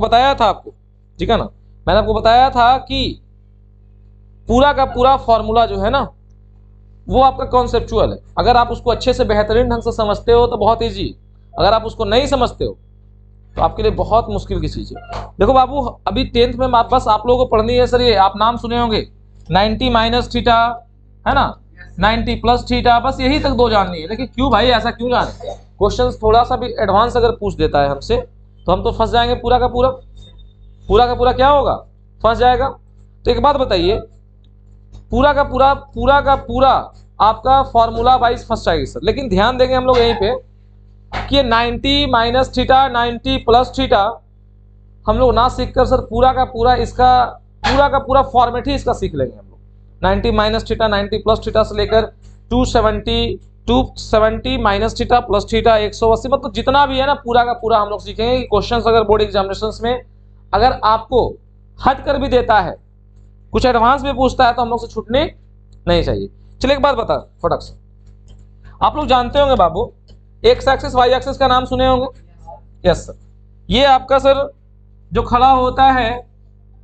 बताया था आपको, ठीक है ना, मैंने आपको बताया था कि पूरा का पूरा फॉर्मूला जो है ना वो आपका कॉन्सेप्चुअल है। अगर आप उसको अच्छे से बेहतरीन ढंग से समझते हो तो बहुत ईजी, अगर आप उसको नहीं समझते हो तो आपके लिए बहुत मुश्किल की चीज है। देखो बाबू, अभी 10th में बस आप लोगों को पढ़नी है सर, ये आप नाम सुने होंगे 90 माइनस थीटा, है ना, 90 प्लस थीटा, बस यही तक दो जाननी है। लेकिन क्यों भाई, ऐसा क्यों जाने, क्वेश्चन थोड़ा सा भी एडवांस अगर पूछ देता है हमसे तो हम तो फंस जाएंगे, पूरा का पूरा क्या होगा, फंस जाएगा। तो एक बात बताइए, पूरा का पूरा आपका फॉर्मूला वाइज फंस जाएगी सर। लेकिन ध्यान देंगे हम लोग यहीं पे कि 90 माइनस थीटा 90 प्लस थीटा हम लोग ना सीख कर सर पूरा का पूरा फॉर्मेट ही इसका सीख लेंगे हम लोग। 90 माइनस थीटा 90 प्लस थीटा से लेकर 270 माइनस थीटा प्लस थीटा 180, मतलब जितना भी है ना पूरा का पूरा हम लोग सीखेंगे। क्वेश्चन अगर बोर्ड एग्जामिनेशन में अगर आपको हट कर भी देता है, कुछ एडवांस में पूछता है, तो हम लोग से छूटने नहीं चाहिए। चलिए एक बात बता फटक से, आप लोग जानते होंगे बाबू एक्स एक्सिस वाई एक्सिस का नाम सुने होंगे, यस सर। ये आपका सर जो खड़ा होता है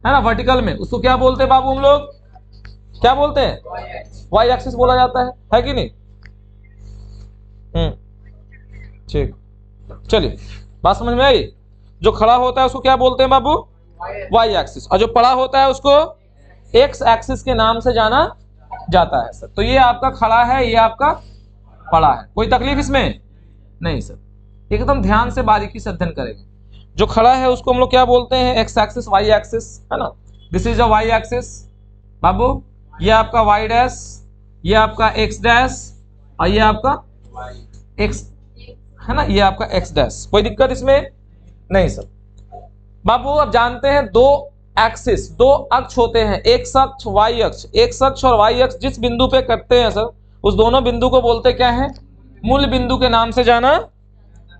ना वर्टिकल में, उसको क्या बोलते हैं बाबू, हम लोग क्या बोलते हैं, वाई एक्सिस बोला जाता है कि नहीं। ठीक, चलिए बात समझ में आई। जो खड़ा होता है उसको क्या बोलते हैं बाबू, वाई एक्सिस, और जो पड़ा होता है उसको एक्स एक्सिस के नाम से जाना जाता है सर। तो ये आपका खड़ा है, ये आपका पड़ा है, कोई तकलीफ इसमें नहीं सर, एकदम ध्यान से बारीकी से अध्ययन करेंगे। जो खड़ा है उसको हम लोग क्या बोलते हैं, एक्स एक्सिस वाई एक्सिस, है ना। This is a y axis बाबू, ये आपका वाई डैश, ये आपका एक्स डैश, और ये आपका एक्स, है ना, ये आपका एक्स डैश। कोई दिक्कत इसमें नहीं सर। बाबू अब जानते हैं दो एक्सिस, दो अक्ष होते हैं, एक्स अक्ष वाई अक्ष, एक्स अक्ष और वाई अक्ष जिस बिंदु पे कटते हैं सर, उस दोनों बिंदु को बोलते क्या है, मूल बिंदु के नाम से जाना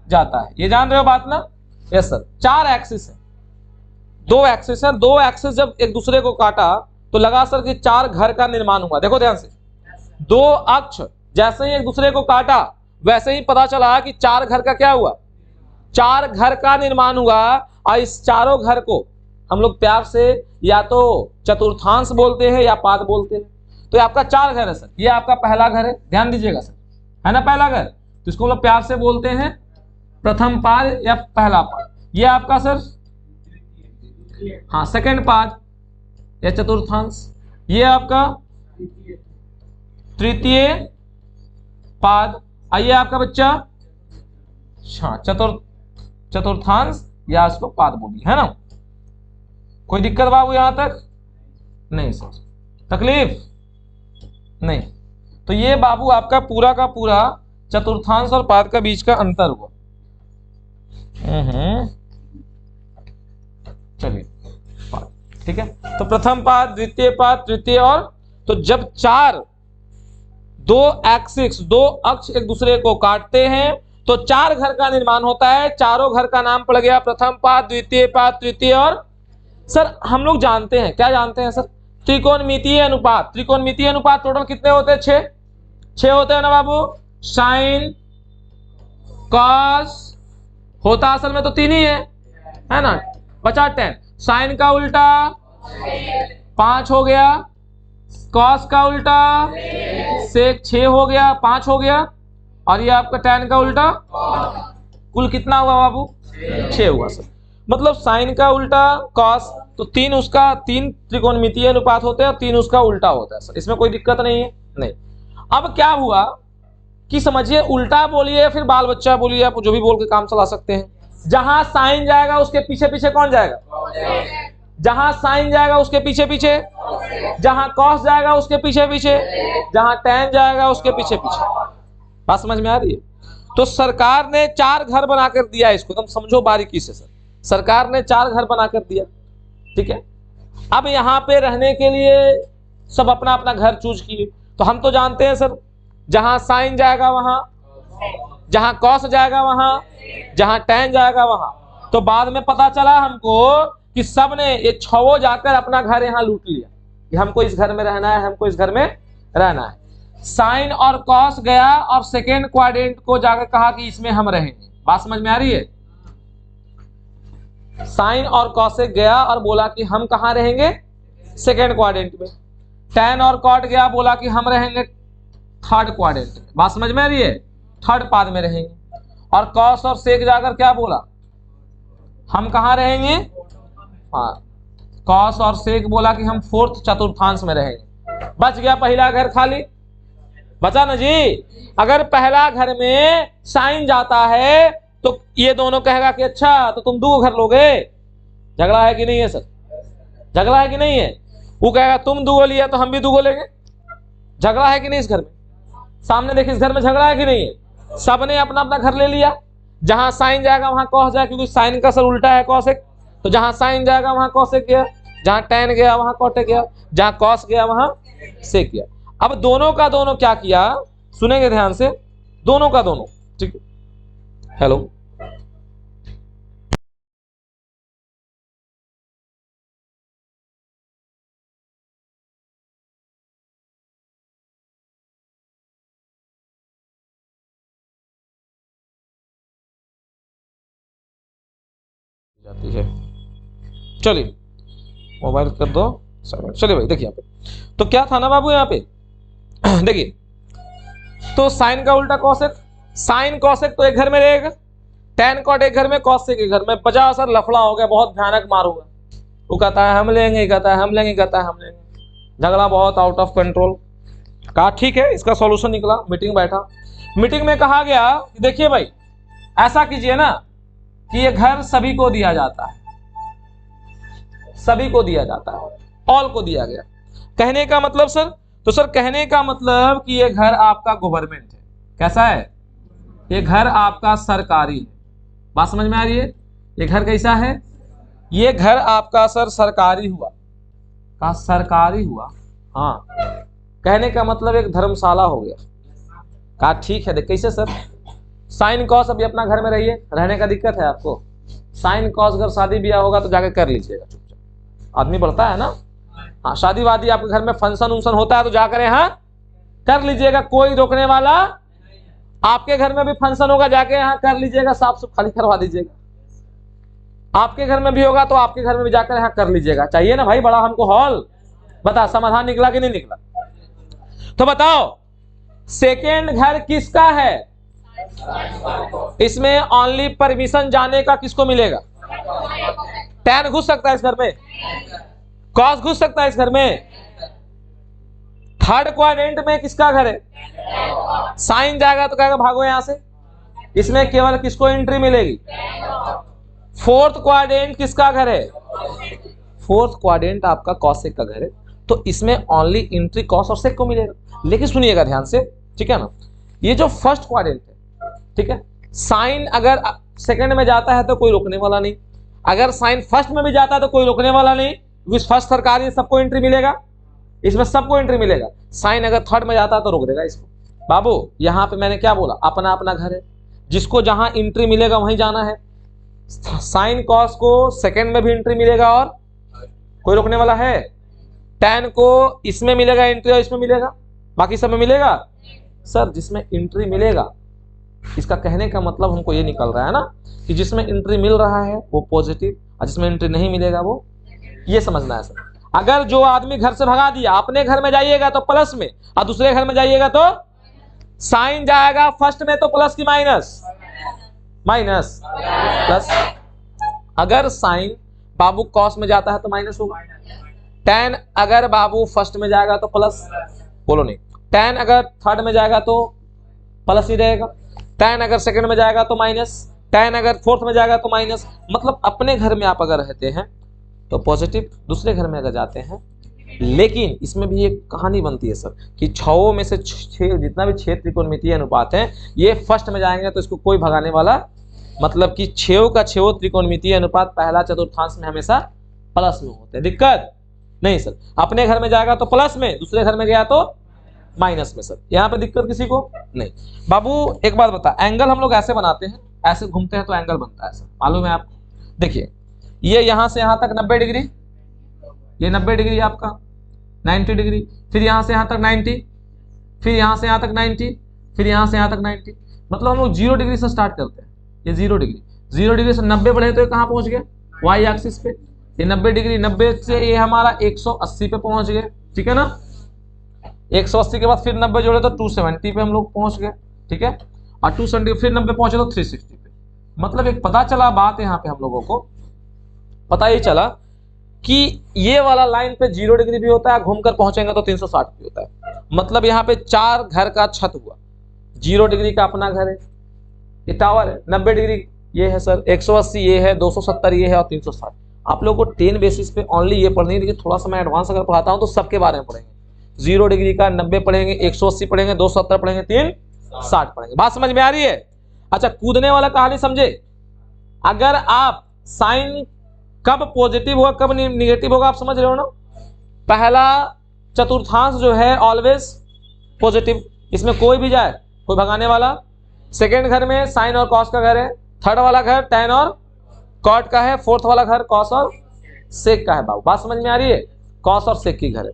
जाता है। ये जान रहे हो बात ना, यस सर। चार एक्सिस है, दो एक्सिस है, दो एक्सिस जब एक दूसरे को काटा तो लगा सर कि चार घर का निर्माण हुआ। देखो ध्यान से, दो अक्ष जैसे ही एक दूसरे को काटा वैसे ही पता चला कि चार घर का क्या हुआ, चार घर का निर्माण हुआ। और इस चारों घर को हम लोग प्यार से या तो चतुर्थांश बोलते हैं या पाद बोलते हैं। तो ये आपका चार घर है सर, ये आपका पहला घर है, ध्यान दीजिएगा सर, है ना पहला घर, तो इसको हम लोग प्यार से बोलते हैं प्रथम पाद या पहला पाद। ये आपका सर हाँ सेकंड पाद या चतुर्थांश, ये आपका तृतीय पाद, आइए आपका बच्चा हाँ चतुर्थांश या इसको पाद बोलिए, है ना। कोई दिक्कत बाबू यहां तक नहीं सर, तकलीफ नहीं। तो ये बाबू आपका पूरा का पूरा चतुर्थांश और पाद का बीच का अंतर हुआ। चलिए ठीक है, तो प्रथम पाद द्वितीय पाद तृतीय, और तो जब चार दो एक्सिस दो अक्ष एक दूसरे को काटते हैं तो चार घर का निर्माण होता है। चारों घर का नाम पड़ गया प्रथम पाद द्वितीय पाद तृतीय। और सर हम लोग जानते हैं, क्या जानते हैं सर, त्रिकोणमितीय अनुपात। त्रिकोणमितीय अनुपात टोटल कितने होते हैं, छह होते हैं ना बाबू। साइन कॉस होता असल में तो तीन ही है ना, बचा 10। साइन का उल्टा 5 हो गया, कॉस का उल्टा सेक 6 हो गया, 5 हो गया, और ये आपका tan का उल्टा कुल कितना हुआ बाबू, 6 हुआ सर। मतलब साइन का उल्टा कॉस, तो तीन त्रिकोणमितीय अनुपात होते हैं और 3 उसका उल्टा होता है सर, इसमें कोई दिक्कत नहीं है। नहीं, अब क्या हुआ कि समझिए, उल्टा बोलिए या फिर बाल बच्चा बोलिए, आप जो भी बोल के काम चला सकते हैं। जहां साइन जाएगा उसके पीछे पीछे कौन जाएगा, जहां साइन जाएगा उसके पीछे पीछे, जहां कॉस जाएगा उसके पीछे पीछे, जहां tan जाएगा उसके पीछे पीछे। बात समझ में आ रही है। तो सरकार ने 4 घर बनाकर दिया, इसको तुम समझो बारीकी से सर। सरकार ने 4 घर बनाकर दिया, ठीक है। अब यहाँ पे रहने के लिए सब अपना अपना घर चूज किए। तो हम तो जानते हैं सर, जहां साइन जाएगा वहां, जहां कॉस जाएगा वहां, जहां tan जाएगा वहां। तो बाद में पता चला हमको कि सब ने ये 6 जाकर अपना घर यहाँ लूट लिया कि हमको इस घर में रहना है, हमको इस घर में रहना है। साइन और कॉस गया और सेकेंड क्वाड्रेंट को जाकर कहा कि इसमें हम रहेंगे। बात समझ में आ रही है। साइन और कॉसेक गया और बोला कि हम कहाँ रहेंगे, सेकेंड क्वाड्रेंट में। टैन और कॉट गया, बोला कि हम रहेंगे थर्ड क्वाड्रेंट में। बात समझ में आ रही है, थर्ड पाद में रहेंगे। और कॉस और सेक जाकर क्या बोला, हम कहाँ रहेंगे, हाँ, कॉस और सेक बोला कि हम फोर्थ चतुर्थांश में रहेंगे। बच गया पहला घर खाली, बचा ना जी। अगर पहला घर में साइन जाता है तो ये दोनों कहेगा कि अच्छा तो तुम दो घर लोगे। झगड़ा है कि नहीं है सर, झगड़ा है कि नहीं है। वो कहेगा तुम दुगो लिया तो हम भी दुगो लेंगे। झगड़ा है कि नहीं इस घर में, सामने देखिए इस घर में झगड़ा है कि नहीं है। सबने अपना अपना घर ले लिया, जहां साइन जाएगा वहां कॉस जाएगा, क्योंकि साइन का सर उल्टा है कॉसेक। तो जहां साइन जाएगा वहां कॉसेक गया, जहां टैन गया वहां कॉटेक गया, जहां कॉस गया वहां सेक गया। अब दोनों का दोनों क्या किया, सुनेंगे ध्यान से, दोनों का दोनों, ठीक है। हेलो, जाती है, चलिए मोबाइल कर दो साइलेंट। चलिए भाई देखिए यहाँ पे तो क्या था ना बाबू, यहाँ पे देखिए, तो साइन का उल्टा कॉसेक, साइन कॉसेक तो एक घर में रहेगा, टैन कॉट एक घर में, कॉसेक एक घर में। 50 सर लफड़ा हो गया, बहुत भयानक मार हुआ। वो कहता है हम लेंगे, कहता है हम लेंगे, कहता है हम लेंगे। झगड़ा बहुत आउट ऑफ कंट्रोल। कहा ठीक है, इसका सॉल्यूशन निकला। मीटिंग बैठा, मीटिंग में कहा गया कि देखिए भाई ऐसा कीजिए ना कि ये घर सभी को दिया जाता है, सभी को दिया जाता है, ऑल को दिया गया। कहने का मतलब सर, तो सर कहने का मतलब कि ये घर आपका गवर्नमेंट है। कैसा है, ये घर आपका सरकारी है। बात समझ में आ रही है, ये घर कैसा है, ये घर आपका सर सरकारी हुआ। का सरकारी हुआ, हाँ। कहने का मतलब एक धर्मशाला हो गया। कहा ठीक है, देख कैसे सर, साइन कॉस अभी अपना घर में रहिए, रहने का दिक्कत है आपको। साइन कॉस अगर शादी ब्याह होगा तो जाकर कर लीजिएगा चुपचाप, आदमी बढ़ता है ना। हाँ, शादी वादी आपके घर में फंक्शन उंक्शन होता है तो जाकर यहाँ कर लीजिएगा, कोई रोकने वाला। आपके घर में भी फंक्शन होगा, जाके यहाँ कर लीजिएगा, साफ सुफ खाली करवा दीजिएगा। आपके घर में भी होगा तो आपके घर में भी जाकर यहाँ कर लीजिएगा। चाहिए ना भाई बड़ा हमको हॉल। बता समाधान निकला कि नहीं निकला। तो बताओ सेकेंड घर किसका है, इसमें ओनली परमिशन जाने का किसको मिलेगा। टैन घुस सकता है इस घर में, कॉस घुस सकता है इस घर में। थर्ड क्वाड्रेंट में किसका घर है, साइन जाएगा तो कहेगा भागो यहां से, इसमें केवल किसको एंट्री मिलेगी। फोर्थ क्वाड्रेंट किसका घर है, फोर्थ क्वाड्रेंट आपका कॉसेक का घर है, तो इसमें ओनली एंट्री कॉस और सेक को मिलेगा। लेकिन सुनिएगा ध्यान से, ठीक है ना, ये जो फर्स्ट क्वाड्रेंट है, ठीक है, साइन अगर सेकंड में जाता है तो कोई रोकने वाला नहीं, अगर साइन फर्स्ट में भी जाता है तो कोई रोकने वाला नहीं, क्योंकि फर्स्ट सरकारी सबको एंट्री मिलेगा, इसमें सबको एंट्री मिलेगा। साइन अगर थर्ड में जाता है तो रोक देगा इसको। बाबू यहां पे मैंने क्या बोला, अपना अपना घर है, जिसको जहां एंट्री मिलेगा वहीं जाना है। साइन कॉस को सेकंड में भी एंट्री मिलेगा और कोई रोकने वाला है। टैन को इसमें मिलेगा एंट्री और इसमें मिलेगा, बाकी सब में मिलेगा। सर जिसमें एंट्री मिलेगा, इसका कहने का मतलब हमको ये निकल रहा है ना कि जिसमें एंट्री मिल रहा है वो पॉजिटिव, और जिसमें एंट्री नहीं मिलेगा वो, ये समझना है सर। अगर जो आदमी घर से भगा दिया, अपने घर में जाइएगा तो प्लस में और दूसरे घर में जाइएगा तो साइन जाएगा फर्स्ट में तो प्लस की माइनस, माइनस प्लस। अगर साइन बाबू कॉस में जाता है तो माइनस होगा। टैन अगर बाबू फर्स्ट में जाएगा तो प्लस, बोलो नहीं। टैन अगर थर्ड में जाएगा तो प्लस ही रहेगा, टैन अगर सेकंड में जाएगा तो माइनस, टैन अगर फोर्थ में जाएगा तो माइनस। मतलब अपने घर में आप अगर रहते हैं तो पॉजिटिव, दूसरे घर में अगर जाते हैं। लेकिन इसमें भी एक कहानी बनती है सर कि 6 में से 6 जितना भी 6 त्रिकोणमितीय अनुपात हैं, ये फर्स्ट में जाएंगे तो इसको कोई भगाने वाला, मतलब कि 6 का 6 त्रिकोणमितीय अनुपात पहला चतुर्थांश में हमेशा प्लस में होते हैं। दिक्कत नहीं सर, अपने घर में जाएगा तो प्लस में, दूसरे घर में गया तो माइनस में। सर यहाँ पे दिक्कत किसी को नहीं। बाबू एक बात बता, एंगल हम लोग ऐसे बनाते हैं, ऐसे घूमते हैं तो एंगल बनता है सर, मालूम है आपको। देखिए ये यहां से यहां तक 90 डिग्री, ये 90 डिग्री आपका 90 डिग्री, फिर यहां से यहां तक 90, फिर यहां से यहां तक 90, फिर यहां से यहां तक 90। मतलब हम लोग 0 डिग्री से स्टार्ट करते हैं, ये 0 डिग्री, 0 डिग्री से 90 बढ़े तो ये कहां पहुंच गया वाई एक्सिस पे, ये 90 डिग्री, 90 से ये हमारा 180 पे पहुंच गए, ठीक है ना। 180 के बाद फिर 90 जोड़े तो 270 पे हम लोग पहुंच गए, ठीक है। और 270 फिर 90 पहुंचे तो 360 पे। मतलब एक पता चला बात यहाँ पे हम लोगों को पता ही चला कि ये वाला लाइन पे 0 डिग्री भी होता है, घूमकर पहुंचेंगे तो 360 भी होता है। मतलब यहाँ पे 4 घर का छत हुआ। 0 डिग्री का अपना घर है, ये टावर है, 90 डिग्री ये है सर, 180 ये है, 270 ये है और 360। आप लोगों को 10 बेसिस पे ओनली ये पढ़नी है, लेकिन थोड़ा सा मैं एडवांस अगर पढ़ाता हूँ तो सबके बारे में पढ़ेंगे। 0 डिग्री का 90 पढ़ेंगे, 180 पढ़ेंगे, 270 पढ़ेंगे, 360 पढ़ेंगे। बात समझ में आ रही है? अच्छा, कूदने वाला कहानी समझे। अगर आप साइन कब पॉजिटिव होगा कब निगेटिव होगा आप समझ रहे हो ना। पहला चतुर्थांश जो है ऑलवेज पॉजिटिव, इसमें कोई भी जाए कोई भगाने वाला। सेकेंड घर में साइन और कॉस का घर है, थर्ड वाला घर टैन और कॉट का है, फोर्थ वाला घर कॉस और सेक का है। बाबू बात समझ में आ रही है? कॉस और सेक की घर है।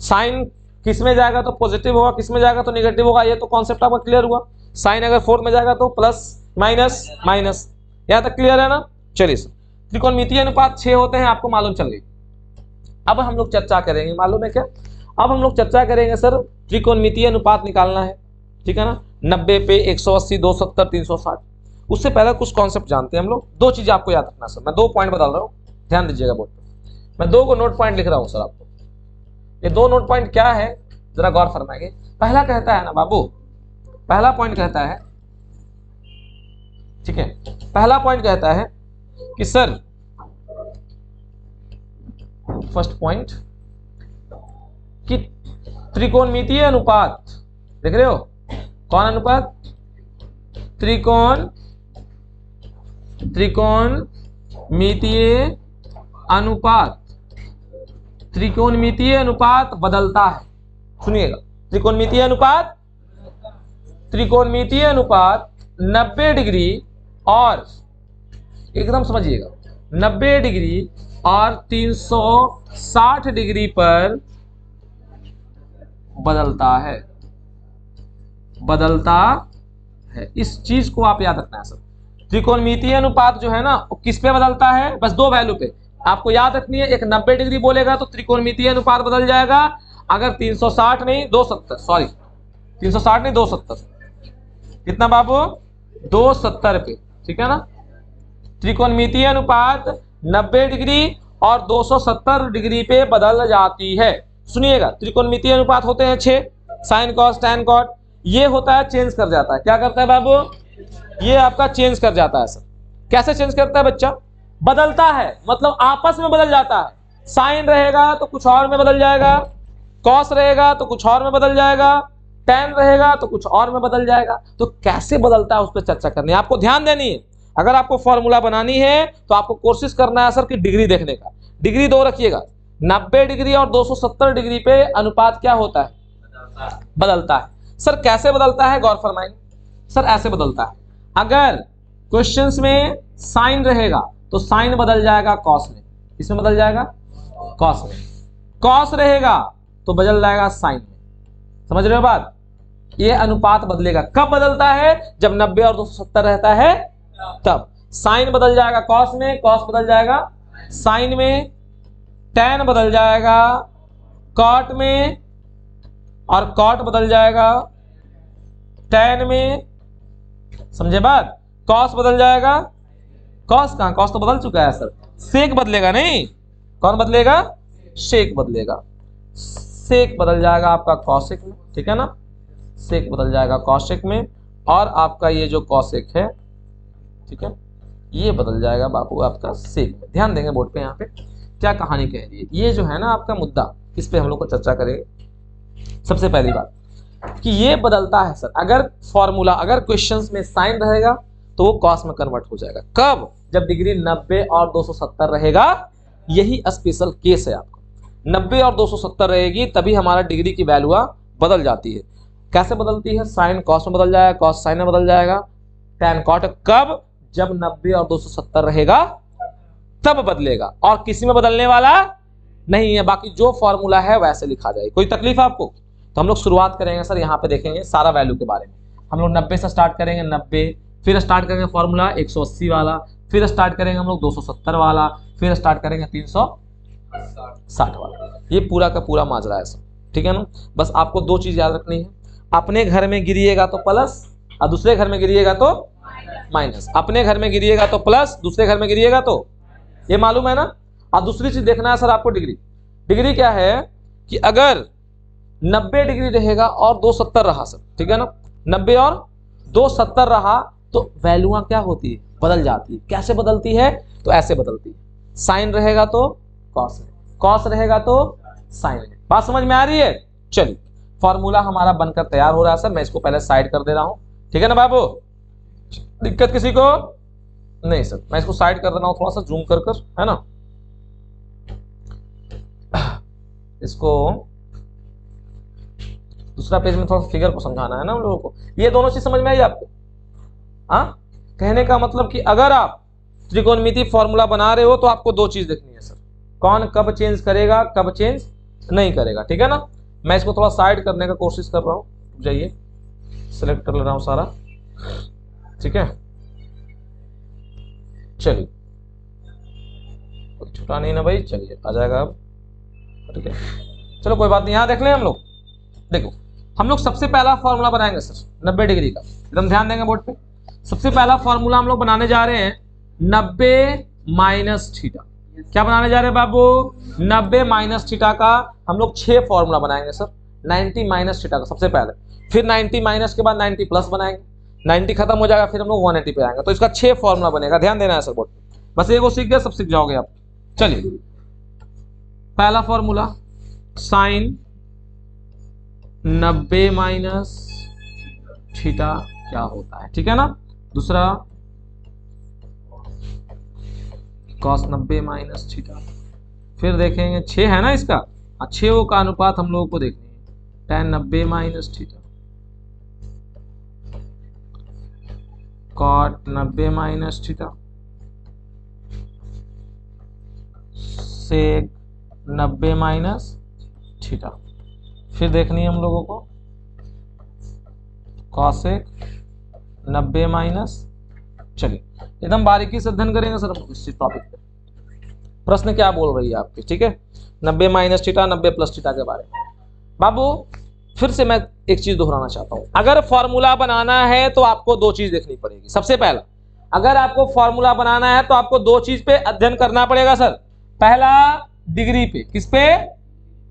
साइन किस में जाएगा तो पॉजिटिव होगा, किस में जाएगा तो निगेटिव होगा, ये तो कॉन्सेप्ट आपका क्लियर हुआ। साइन अगर फोर्थ में जाएगा तो प्लस माइनस माइनस, यहां तक क्लियर है ना। चलिए सर, त्रिकोणमितीय अनुपात 6 होते हैं, आपको मालूम चल गई। अब हम लोग चर्चा करेंगे, मालूम है क्या, अब हम लोग चर्चा करेंगे सर त्रिकोणमितीय अनुपात निकालना है, ठीक है ना। 90 पे 180, 270, 360। उससे पहले कुछ कॉन्सेप्ट जानते हैं हम लोग। 2 चीजें आपको याद रखना सर, मैं 2 पॉइंट बता रहा हूँ, ध्यान दीजिएगा बोर्ड पे। मैं 2 को नोट पॉइंट लिख रहा हूँ सर आपको। ये 2 नोट पॉइंट क्या है जरा गौर फरमाएंगे। पहला कहता है ना बाबू, पहला पॉइंट कहता है, ठीक है, पहला पॉइंट कहता है कि सर, फर्स्ट पॉइंट कि त्रिकोणमितीय अनुपात, देख रहे हो कौन अनुपात, त्रिकोणमितीय अनुपात, त्रिकोणमितीय अनुपात बदलता है। सुनिएगा, त्रिकोणमितीय अनुपात 90 डिग्री और एकदम समझिएगा 90 डिग्री और 360 डिग्री पर बदलता है, इस चीज को आप याद रखना है सर। त्रिकोणमितीय अनुपात जो है ना वो किस पे बदलता है, बस 2 वैल्यू पे आपको याद रखनी है। एक 90 डिग्री बोलेगा तो त्रिकोणमितीय अनुपात बदल जाएगा, अगर 360 नहीं 270, सॉरी 360 नहीं 270, कितना बाबू 270 पे, ठीक है ना। त्रिकोणमितीय अनुपात 90 डिग्री और 270 डिग्री पे बदल जाती है। सुनिएगा, त्रिकोणमितीय अनुपात होते हैं 6, साइन कॉस टैन कॉट, ये होता है चेंज कर जाता है। क्या करता है बाबू, ये आपका चेंज कर जाता है सर। कैसे चेंज करता है बच्चा, बदलता है, मतलब आपस में बदल जाता है। साइन रहेगा तो कुछ और में बदल जाएगा, कॉस रहेगा तो कुछ और में बदल जाएगा, टैन रहेगा तो कुछ और में बदल जाएगा। तो कैसे बदलता है उस पर चर्चा करनी है, आपको ध्यान देनी है। अगर आपको फॉर्मूला बनानी है तो आपको कोशिश करना है सर कि डिग्री देखने का। डिग्री 2 रखिएगा, 90 डिग्री और 270 डिग्री पे अनुपात क्या होता है, बदलता है। सर कैसे बदलता है, गौर फरमाएंगे सर। ऐसे बदलता है, अगर क्वेश्चंस में साइन रहेगा तो साइन बदल जाएगा कॉस में, किसमें बदल जाएगा, कॉस में। कॉस रहेगा तो बदल जाएगा साइन में, समझ रहे हो बात। ये अनुपात बदलेगा, कब बदलता है, जब 90 और 270 रहता है तब। साइन बदल जाएगा कॉस में, कॉस बदल जाएगा साइन में, टैन बदल जाएगा कॉट में, और कॉट बदल जाएगा टैन में, समझे बात। कॉस बदल जाएगा, कॉस कहां, कॉस तो बदल चुका है सर। सेक बदलेगा नहीं, कौन बदलेगा, शेक बदलेगा। सेक बदल जाएगा आपका कॉसेक में, ठीक है ना। सेक बदल जाएगा कॉसेक में, और आपका ये जो कॉसेक है, ठीक है, ये बदल जाएगा बाबू आपका सेक में। ध्यान देंगे बोर्ड पे, यहाँ पे क्या कहानी कह रही है। ये जो है ना आपका मुद्दा, इस पे हम लोग को चर्चा करेंगे। सबसे पहली बात कि ये बदलता है सर, अगर फॉर्मूला, अगर क्वेश्चंस में साइन रहेगा तो वो कॉस में कन्वर्ट हो जाएगा। कब, जब डिग्री 90 और 270 रहेगा। यही स्पेशल केस है आपका, 90 और 270 रहेगी तभी हमारा डिग्री की वैल्यू बदल जाती है। कैसे बदलती है, साइन कॉस में बदल जाएगा, कॉस साइन में बदल जाएगा, टैन कॉट। कब, जब 90 और 270 रहेगा तब बदलेगा, और किसी में बदलने वाला नहीं है। बाकी जो फॉर्मूला है वैसे लिखा जाए। कोई तकलीफ आपको, तो हम लोग शुरुआत करेंगे सर, यहाँ पे देखेंगे सारा वैल्यू के बारे में। हम लोग 90 से स्टार्ट करेंगे, 90, फिर स्टार्ट करेंगे फॉर्मूला 180 वाला, फिर स्टार्ट करेंगे हम लोग 270 वाला, फिर स्टार्ट करेंगे 360 वाला। ये पूरा का पूरा माजरा है सब, ठीक है ना। बस आपको दो चीज याद रखनी है, अपने घर में गिरिएगा तो प्लस और दूसरे घर में गिरिएगा तो माइनस। अपने घर में गिरिएगा तो प्लस, दूसरे घर में गिरिएगा तो, ये मालूम है ना। और दूसरी चीज देखना है सर आपको, डिग्री। डिग्री क्या है कि अगर 90 डिग्री रहेगा और 270 रहा सर, ठीक है ना, 90 और 270 रहा तो वैल्यूआं क्या होती है, बदल जाती है। कैसे बदलती है, तो ऐसे बदलती है, साइन रहेगा तो कॉस है, कॉस रहेगा तो साइन है। बात समझ में आ रही है। चलिए फॉर्मूला हमारा बनकर तैयार हो रहा है सर, मैं इसको पहले साइड कर दे रहा हूं, ठीक है ना बाबू, दिक्कत किसी को नहीं सर। मैं इसको साइड कर दे रहा हूं, थोड़ा सा जूम कर कर, है ना, इसको दूसरा पेज में थोड़ा फिगर को समझाना है ना हम लोगों को। ये दोनों चीज समझ में आई आपको? हाँ, कहने का मतलब कि अगर आप त्रिकोणमिति फॉर्मूला बना रहे हो तो आपको दो चीज देखनी है सर, कौन कब चेंज करेगा, कब चेंज नहीं करेगा, ठीक है ना। मैं इसको थोड़ा साइड करने का कोशिश कर रहा हूं, जाइए सिलेक्ट कर ले रहा हूं सारा, ठीक है। चलिए छुटा नहीं ना भाई, चलिए आ जाएगा अब, ठीक है। चलो कोई बात नहीं, यहां देख लें हम लोग। देखो हम लोग सबसे पहला फॉर्मूला बनाएंगे सर 90 डिग्री का, एकदम ध्यान देंगे बोर्ड पे। सबसे पहला फॉर्मूला हम लोग बनाने जा रहे हैं 90 माइनस थीटा। क्या बनाने जा रहे हैं बाबू, 90 माइनस थीटा का हम लोग 6 फॉर्मूला बनाएंगे सर। 90 माइनस थीटा का सबसे पहले, फिर 90 माइनस के बाद 90 प्लस बनाएंगे, 90 खत्म हो जाएगा, फिर हम लोग 180 पे आएंगे। तो इसका 6 फॉर्मूला बनेगा, ध्यान देना है सर बोर्ड पे। बस एक वो सीख गए, सब सीख जाओगे आप। चलिए पहला फॉर्मूला साइन 90 माइनस थीटा क्या होता है, ठीक है ना। दूसरा cos 90 माइनस थीटा, फिर देखेंगे 6 है ना इसका, 6 का अनुपात हम लोगों को देखनी है, tan 90 minus theta, cot 90 minus theta, sec 90 minus theta, फिर देखनी है हम लोगों को cosec 90 माइनस। चलिए एकदम बारीकी से अध्ययन करेंगे सर इस टॉपिक पे, प्रश्न क्या बोल रही है आपकी, ठीक है। 90 माइनस थीटा, 90 प्लस थीटा के बारे में। बाबू फिर से मैं एक चीज दोहराना चाहता हूं, अगर फॉर्मूला बनाना है तो आपको दो चीज देखनी पड़ेगी। सबसे पहला, अगर आपको फॉर्मूला बनाना है तो आपको दो चीज पे अध्ययन करना पड़ेगा सर। पहला डिग्री पे, किस पे,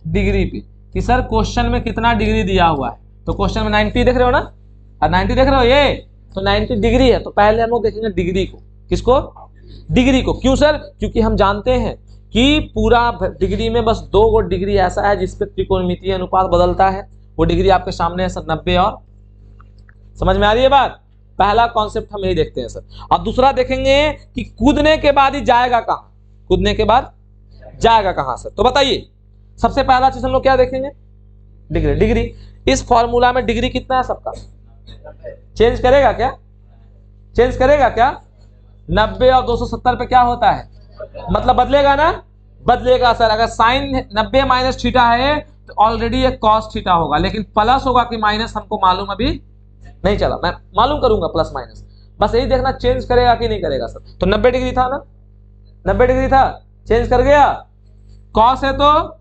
डिग्री पे, कि सर क्वेश्चन में कितना डिग्री दिया हुआ है। तो क्वेश्चन में 90 देख रहे हो ना, 90 देख रहे हो, ये तो 90 डिग्री है। तो पहले हम लोग देखेंगे डिग्री को, किसको, डिग्री को। क्यों सर, क्योंकि हम जानते हैं कि पूरा डिग्री में बस 2 डिग्री ऐसा है जिसपे त्रिकोणमितीय अनुपात बदलता है। वो डिग्री आपके सामने है सर 90 और, समझ में आ रही है बात। पहला कॉन्सेप्ट हम यही देखते हैं सर। और दूसरा देखेंगे कि कूदने के बाद ही जाएगा कहां, कूदने के बाद जाएगा कहां सर। तो बताइए सबसे पहला चीज हम लोग क्या देखेंगे, डिग्री। डिग्री इस फॉर्मूला में डिग्री कितना है सबका, चेंज करेगा क्या, चेंज करेगा क्या। 90 और 270 पे क्या होता है, मतलब बदलेगा ना, बदलेगा सर। अगर साइन 90 माइनस थीटा है तो ऑलरेडी एक कॉस थीटा होगा, लेकिन प्लस होगा कि माइनस हमको मालूम अभी नहीं चला, मैं मालूम करूंगा प्लस माइनस। बस यही देखना चेंज करेगा कि नहीं करेगा सर। तो 90 डिग्री था ना, 90 डिग्री था, चेंज कर गया, कॉस है तो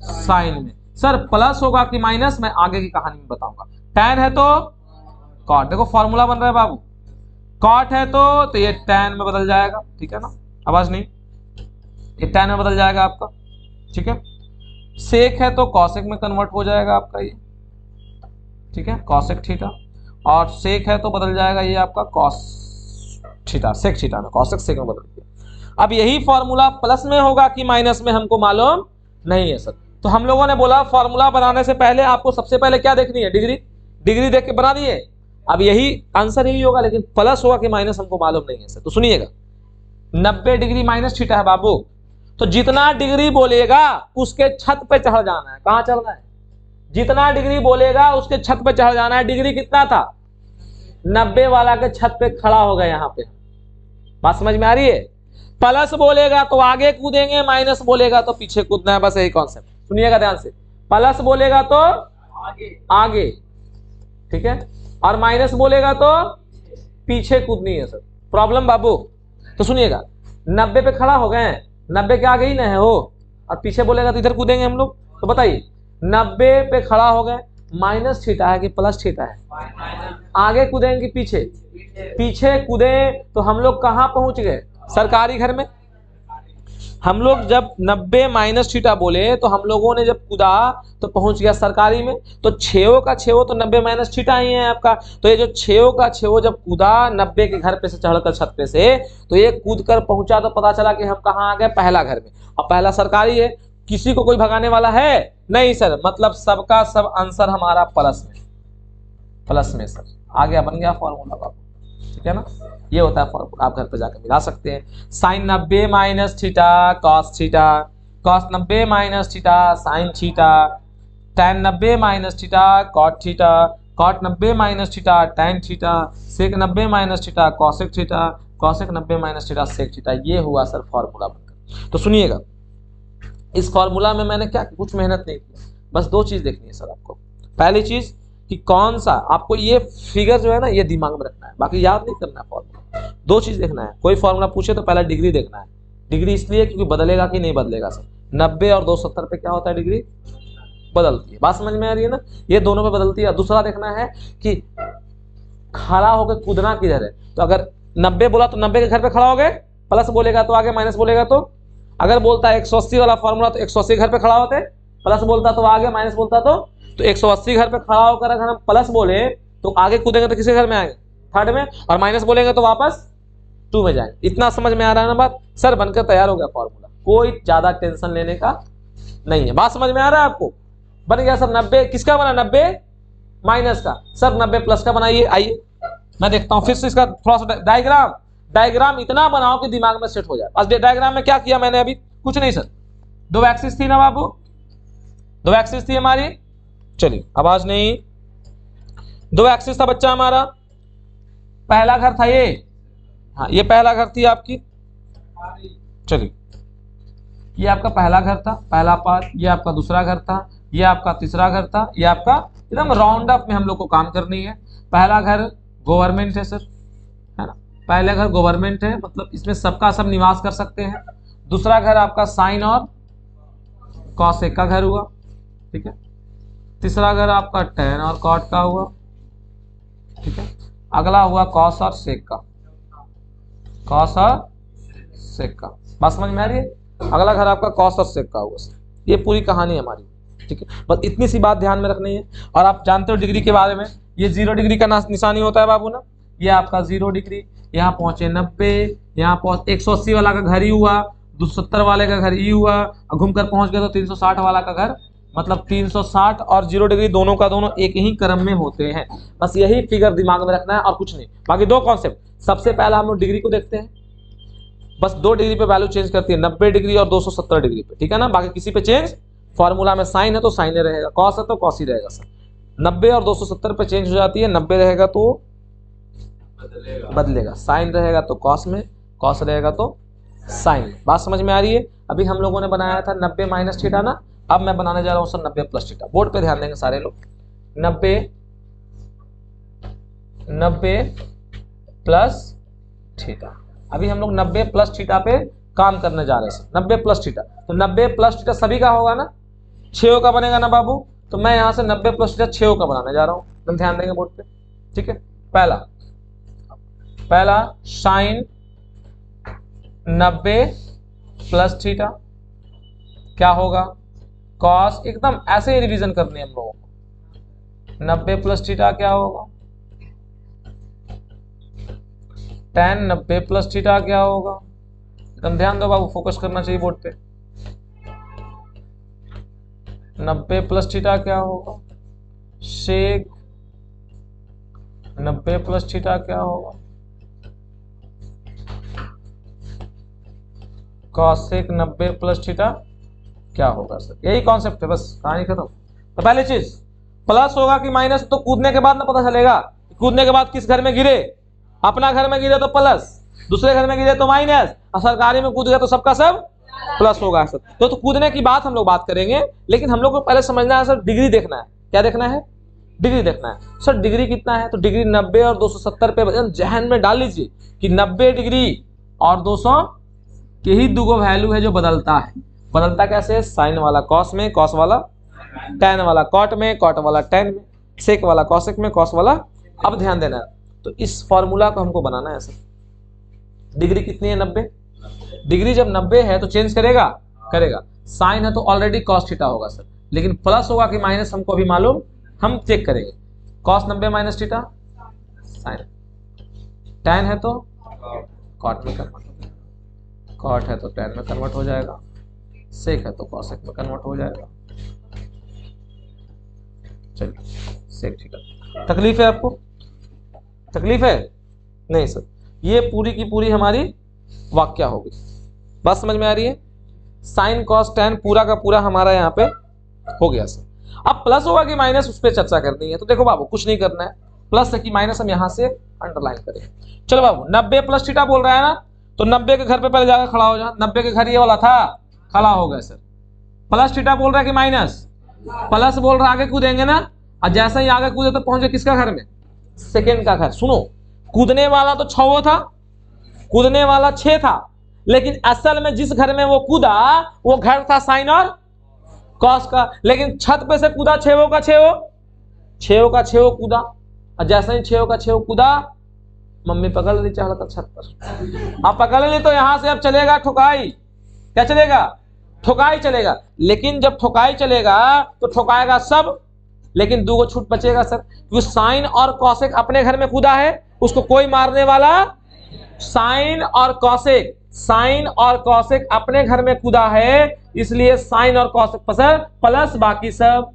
साइन में सर प्लस होगा कि माइनस, मैं आगे की कहानी में बताऊंगा। टैन है तो कॉट, देखो फॉर्मूला बन रहा है बाबू, कॉट है तो ये टैन में बदल जाएगा, ठीक है ना, आवाज नहीं, ये टैन में बदल जाएगा आपका, ठीक है। सेक है तो कॉसेक में कन्वर्ट हो जाएगा आपका ये, ठीक है, कॉसेक थीटा। और सेक है तो बदल जाएगा ये आपका कॉस थीटा, सेक थीटा में, कॉसेक सेक में बदल गया। अब यही फॉर्मूला प्लस में होगा कि माइनस में हमको मालूम नहीं है सर। तो हम लोगों ने बोला फॉर्मूला बनाने से पहले आपको सबसे पहले क्या देखनी है, डिग्री। डिग्री देख के बना दिए। अब यही आंसर यही होगा, लेकिन प्लस होगा कि माइनस हमको मालूम नहीं है सर। तो सुनिएगा 90 डिग्री माइनस थीटा है बाबू, तो जितना डिग्री बोलेगा उसके छत पे चढ़ जाना है। कहां चढ़ना है, जितना डिग्री बोलेगा उसके छत पे चढ़ जाना है। डिग्री कितना था, 90 वाला के छत पे खड़ा होगा यहाँ पे। बात समझ में आ रही है। प्लस बोलेगा तो आगे कूदेंगे, माइनस बोलेगा तो पीछे कूदना है, बस यही कॉन्सेप्ट। सुनिएगा ध्यान से, प्लस बोलेगा तो आगे, ठीक है, और माइनस बोलेगा तो पीछे कूदनी है सर। प्रॉब्लम बाबू तो सुनिएगा, 90 पे खड़ा हो गए, 90 के आगे ही ना है वो, और पीछे बोलेगा तो इधर कूदेंगे हम लोग। तो बताइए 90 पे खड़ा हो गए, माइनस थीटा है कि प्लस थीटा है? आगे कूदेंगे कि पीछे? पीछे कूदे तो हम लोग कहाँ पहुंच गए? सरकारी घर में। हम लोग जब 90 माइनस थीटा बोले तो हम लोगों ने जब कूदा तो पहुंच गया सरकारी में। तो 6 का 6 तो 90 माइनस थीटा ही है आपका। तो ये जो 6 का 6 जब कूदा 90 के घर पे से चढ़कर छत पे से, तो ये कूद कर पहुंचा तो पता चला कि हम कहाँ आ गए? पहला घर में। और पहला सरकारी है, किसी को कोई भगाने वाला है नहीं सर, मतलब सबका सब आंसर हमारा प्लस में, प्लस में सर। आ गया, बन गया फॉर्मूला बाबू, ठीक है ना? ये होता है फॉर्मूला, आप घर पे जाकर मिला सकते हैं। Sine 90 minus theta cos theta, cos 90 minus theta sine theta, tan 90 minus theta cot theta, cot 90 minus theta tan theta, sec 90 minus theta cosec theta, cosec 90 minus theta sec theta. ये हुआ sir formula बनकर। तो सुनिएगा, इस formula में मैंने क्या कुछ मेहनत नहीं की, बस 2 चीज देखनी है सर आपको। पहली चीज कि कौन सा, आपको ये फिगर जो है ना ये दिमाग में रखना है, बाकी याद नहीं करना है फॉर्मूला। 2 चीज देखना है, कोई फॉर्मूला पूछे तो पहला डिग्री देखना है। डिग्री इसलिए क्योंकि बदलेगा कि नहीं बदलेगा सर। 90 और 270 पे क्या होता है? डिग्री बदलती है। बात समझ में आ रही है ना? ये दोनों पे बदलती है। दूसरा देखना है कि खड़ा होकर कूदना किधर है। तो अगर 90 बोला तो 90 के घर पे खड़ा हो गए, प्लस बोलेगा तो आगे, माइनस बोलेगा तो अगर बोलता है 180 वाला फॉर्मूला तो 180 घर पे खड़ा होते, प्लस बोलता तो आगे, माइनस बोलता तो 180 घर पे खड़ा होकर अगर हम प्लस बोले तो आगे कूदेंगे तो किसके घर में आएंगे? थर्ड में। और माइनस बोलेंगे तो वापस 2 में जाएंगे। इतना समझ में आ रहा है ना बात? सर बनकर तैयार हो गया फॉर्मूला, कोई ज्यादा टेंशन लेने का नहीं है। बात समझ में आ रहा है आपको? बन गया सर। 90 किसका बना? 90 माइनस का। सर 90 प्लस का बनाइए। आइए मैं देखता हूँ फिर से इसका थोड़ा सा डायग्राम इतना बनाओ कि दिमाग में सेट हो जाए। बस डायग्राम में क्या किया मैंने? अभी कुछ नहीं सर, 2 एक्सिस थी ना बाबू, 2 एक्सिस थी हमारी। चलिए आवाज नहीं, 2 एक्सिस था बच्चा हमारा। पहला घर था ये, हाँ ये पहला घर थी आपकी। चलिए ये आपका पहला घर था, पहला पार्ट। ये आपका दूसरा घर था, ये आपका तीसरा घर था, ये आपका एकदम राउंड अप में हम लोग को काम करनी है। पहला घर गवर्नमेंट है सर, है ना? पहला घर गवर्नमेंट है, मतलब इसमें सबका सब निवास कर सकते हैं। दूसरा घर आपका साइन और कॉसेक का घर हुआ, ठीक है। तीसरा घर आपका टैन और कॉट का हुआ, ठीक है। अगला हुआ कॉस और सेक का, कॉस और सेक का। बात समझ में आ रही है? अगला घर आपका कॉस और सेक का हुआ सर। ये पूरी कहानी हमारी, ठीक है। बस इतनी सी बात ध्यान में रखनी है। और आप जानते हो डिग्री के बारे में, ये 0 डिग्री का निशानी होता है बाबू ना। ये आपका 0 डिग्री, यहाँ पहुंचे 90, यहाँ पहुंच 180 वाला का घर ही हुआ, 270 वाले का घर ही हुआ, और घूमकर पहुंच गए तो 360 वाला का घर। मतलब 360 और 0 डिग्री दोनों का दोनों एक ही क्रम में होते हैं। बस यही फिगर दिमाग में रखना है और कुछ नहीं। बाकी 2 कॉन्सेप्ट। सबसे पहला हम लोग डिग्री को देखते हैं, बस 2 डिग्री पे वैल्यू चेंज करती है, 90 डिग्री और 270 डिग्री पे, ठीक है ना। बाकी किसी पे चेंज, फॉर्मूला में साइन है तो साइन रहेगा, कॉस है तो कॉस ही रहेगा सर। 90 और 270 पे चेंज हो जाती है, 90 रहेगा तो बदलेगा, साइन रहेगा तो कॉस में, कॉस रहेगा तो साइन में। बात समझ में आ रही है? अभी हम लोगों ने बनाया था 90 माइनस थीटा ना, अब मैं बनाने जा रहा हूं सर 90 प्लस थीटा। बोर्ड पे ध्यान देंगे सारे लोग। 90 प्लस थीटा। अभी हम लोग 90 प्लस थीटा पे काम करने जा रहे हैं। 90 प्लस थीटा, तो 90 प्लस थीटा सभी का होगा ना, 6 का बनेगा ना बाबू। तो मैं यहां से 90 प्लस थीटा 6 का बनाने जा रहा हूं, तुम ध्यान देंगे बोर्ड पे, ठीक है। पहला साइन 90 प्लस थीटा क्या होगा? कॉस, एकदम ऐसे ही रिवीजन करनी है हम लोगों को। 90 प्लस थीटा क्या होगा? tan 90 प्लस थीटा क्या होगा? एकदम ध्यान दो बाबू, फोकस करना चाहिए बोर्ड पे। 90 प्लस थीटा क्या होगा? सेक 90 प्लस थीटा क्या होगा? कॉसेक 90 प्लस थीटा क्या होगा सर? यही कॉन्सेप्ट है, बस कहानी खत्म। तो पहली चीज प्लस होगा कि माइनस, तो कूदने के बाद ना पता चलेगा। कूदने के बाद किस घर में गिरे, अपना घर में गिरे तो प्लस, दूसरे घर में गिरे तो माइनस, और सरकारी में कूद गए तो सबका सब प्लस होगा सर। तो कूदने की बात हम लोग बात करेंगे, लेकिन हम लोग को पहले समझना है सर डिग्री देखना है। क्या देखना है? डिग्री देखना है सर। डिग्री कितना है? तो डिग्री 90 और 270 पे जहन में डाल लीजिए कि 90 डिग्री और 200 के ही दो वैल्यू है जो बदलता है। बदलता कैसे? साइन वाला कॉस में, कॉस वाला टैन वाला कॉट में, कॉट वाला टैन में, सेक वाला कॉसेक में, कॉस वाला। अब ध्यान देना, तो इस फॉर्मूला को हमको बनाना है ऐसे। डिग्री कितनी है? 90। डिग्री जब 90 है तो चेंज करेगा? करेगा। साइन है तो ऑलरेडी कॉस थीटा होगा सर, लेकिन प्लस होगा कि माइनस हमको अभी मालूम, हम चेक करेंगे। Cos 90 minus theta sign, tan है तो कॉट में कन्वर्ट हो जाएगा, कॉट है तो टैन में कन्वर्ट हो जाएगा, सेक है तो कॉसेक में कन्वर्ट हो जाएगा। चलिए सेक थीटा। तकलीफ है आपको? तकलीफ है? नहीं सर, ये पूरी की पूरी हमारी वाक्य होगी। बात समझ में आ रही है? साइन कॉस टैन पूरा का पूरा हमारा यहाँ पे हो गया सर। अब प्लस होगा कि माइनस, उस पर चर्चा करनी है। तो देखो बाबू, कुछ नहीं करना है, प्लस है कि माइनस हम यहाँ से अंडरलाइन करेंगे। चलो बाबू, 90 प्लस थीटा बोल रहा है ना, तो 90 के घर पे पहले जाकर खड़ा हो जा। 90 के घर ये वाला था, खड़ा हो गया सर। प्लस थीटा बोल रहा है कि माइनस? प्लस बोल रहा है, आगे कूदेंगे ना, और जैसे ही आगे कूदे तो पहुंचे किसका घर में? सेकेंड का घर। सुनो, कूदने वाला तो 6 था, कूदने वाला 6 था, लेकिन असल में जिस घर में वो कूदा वो घर था साइन और कॉस का। लेकिन छत पे से कूदा 6 का 6 कूदा, और जैसे ही 6 का 6 कूदा, मम्मी पकड़ ली चाह था छत पर। आप पकड़ ली तो यहां से अब चलेगा ठुकाई। क्या चलेगा? ठुकाई चलेगा। लेकिन जब ठुकाई चलेगा तो ठुकाएगा सब, लेकिन 2 छूट बचेगा सर, क्योंकि साइन और कॉसेक अपने घर में कूदा है, उसको कोई मारने वाला। साइन और कॉसेक, साइन और कॉसेक अपने घर में कूदा है, इसलिए साइन और कॉसेक प्लस बाकी सब।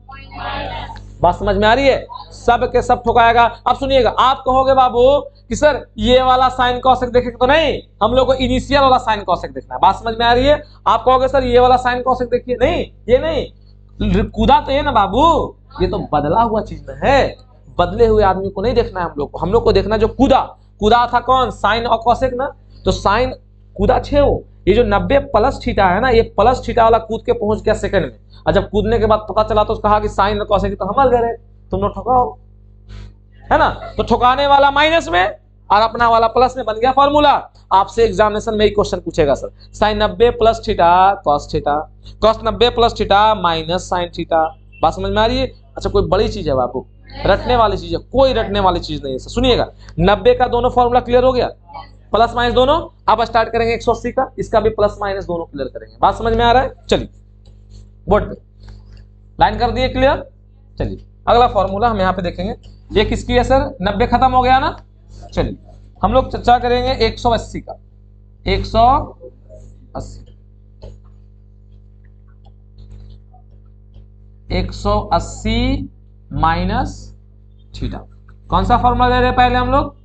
बात समझ में आ रही है? सब के सब ठुकाएगा। अब सुनिएगा, आप कहोगे बाबू कि सर ये वाला साइन कॉसेक देखेंगे, तो नहीं, हम लोग को इनिशियल वाला साइन कॉसेक देखना है। बात समझ में आ रही है? आप कहोगे सर ये वाला साइन कॉसेक देखिए, नहीं ये नहीं, कूदा तो ये ना बाबू, ये तो बदला हुआ चीज में है। बदले हुए आदमी को नहीं देखना है हम लोग को देखना जो कूदा था कौन? साइन और कॉसेक ना। तो साइन कूदा 6, ये जो 90 प्लस थीटा है ना, ये प्लस थीटा वाला कूद के पहुंच गया सेकंड में, और जब कूदने के बाद पता चला तो कहा कि साइन और कॉसेक तो हम गए, तुम लोग ठोकाओ, है ना। तो ठोकाने वाला माइनस में और अपना वाला प्लस में, बन गया फॉर्मूला। आपसे एग्जामिनेशन में एक क्वेश्चन पूछेगा sir, sine 90 plus theta cos theta, cos 90 plus theta minus sine theta. बात समझ में आ रही है? अच्छा, कोई बड़ी चीज है बाबू, रटने वाली चीज है? कोई रटने वाली चीज नहीं है। सुनिएगा, 90 का दोनों फॉर्मूला क्लियर हो गया, प्लस माइनस दोनों। अब स्टार्ट करेंगे 180 का, इसका भी प्लस माइनस दोनों क्लियर करेंगे। बात समझ में आ रहा है? चलिए बोर्ड पे लाइन कर दिए, क्लियर। चलिए अगला फॉर्मूला हम यहाँ पे देखेंगे, ये किसकी है सर? 90 खत्म हो गया ना। चलिए हम लोग चर्चा करेंगे 180 का। 180 माइनस थीटा। कौन सा फॉर्मूला ले रहे हैं पहले हम लोग?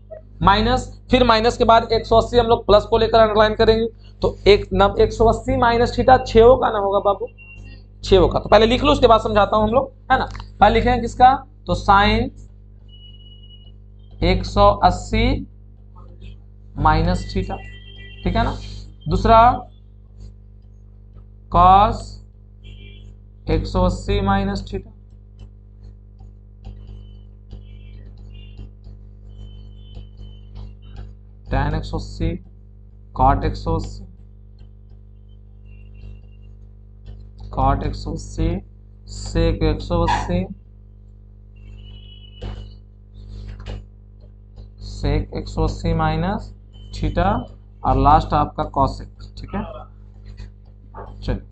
माइनस, फिर माइनस के बाद 180 हम लोग प्लस को लेकर अंडरलाइन करेंगे। तो 180 माइनस थीटा 6 का ना होगा बाबू, 6 का। तो पहले लिख लो, उसके बाद समझाता हूं हम लोग, है ना। पहले लिखेंगे किसका? तो साइन 180 माइनस थीटा, ठीक है ना। दूसरा cos 180 minus theta, tan 180, cot 180, cot 180, sec 180, sec 180 minus theta, और लास्ट आपका कॉसेक, ठीक है। चलिए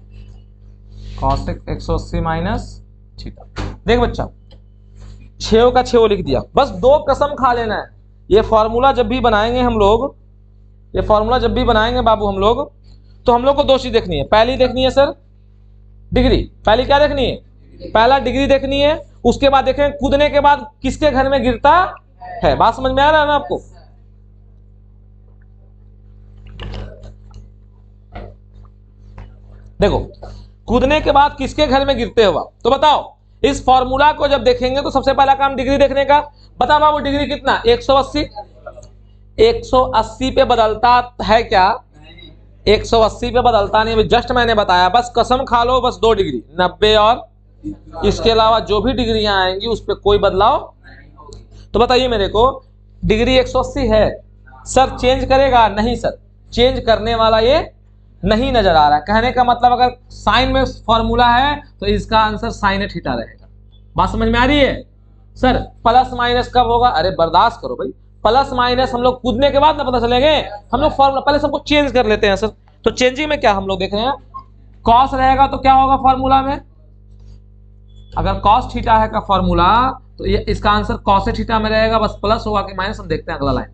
कॉसेक 180 माइनस थीटा। देख बच्चा, 6 का 6 लिख दिया, बस 2 कसम खा लेना है। ये फॉर्मूला जब भी बनाएंगे हम लोग, ये फॉर्मूला जब भी बनाएंगे बाबू हम लोग, तो हम लोग को 2 चीज देखनी है। पहली देखनी है सर डिग्री, पहली क्या देखनी है? पहला डिग्री देखनी है, उसके बाद देखें कूदने के बाद किसके घर में गिरता है। बात समझ में आ रहा है ना आपको? देखो कूदने के बाद किसके घर में गिरते हुआ, तो बताओ। इस फॉर्मूला को जब देखेंगे तो सबसे पहला काम डिग्री देखने का। बता बाबू डिग्री कितना? 180। 180 पे बदलता है क्या? 180 पे बदलता नहीं, जस्ट मैंने बताया, बस कसम खा लो, बस 2 डिग्री 90, और इसके अलावा जो भी डिग्रियां आएंगी उस पर कोई बदलाव। तो बताइए मेरे को, डिग्री 180 है सर, चेंज करेगा? नहीं सर, चेंज करने वाला ये नहीं नजर आ रहा है। कहने का मतलब अगर साइन में फॉर्मूला है तो इसका आंसर साइन ए थीटा रहेगा। बात समझ में आ रही है? सर प्लस माइनस कब होगा? अरे बर्दाश्त करो भाई, प्लस माइनस हम लोग कूदने के बाद ना पता चलेंगे। हम लोग फॉर्मूला पहले सबको चेंज कर लेते हैं सर। तो चेंजिंग में क्या हम लोग देख रहे हैं, कॉस रहेगा तो क्या होगा फॉर्मूला में, अगर कॉस थीटा है का फॉर्मूला तो ये इसका आंसर कॉस थीटा में रहेगा, बस प्लस होगा कि माइनस हम देखते हैं अगला लाइन।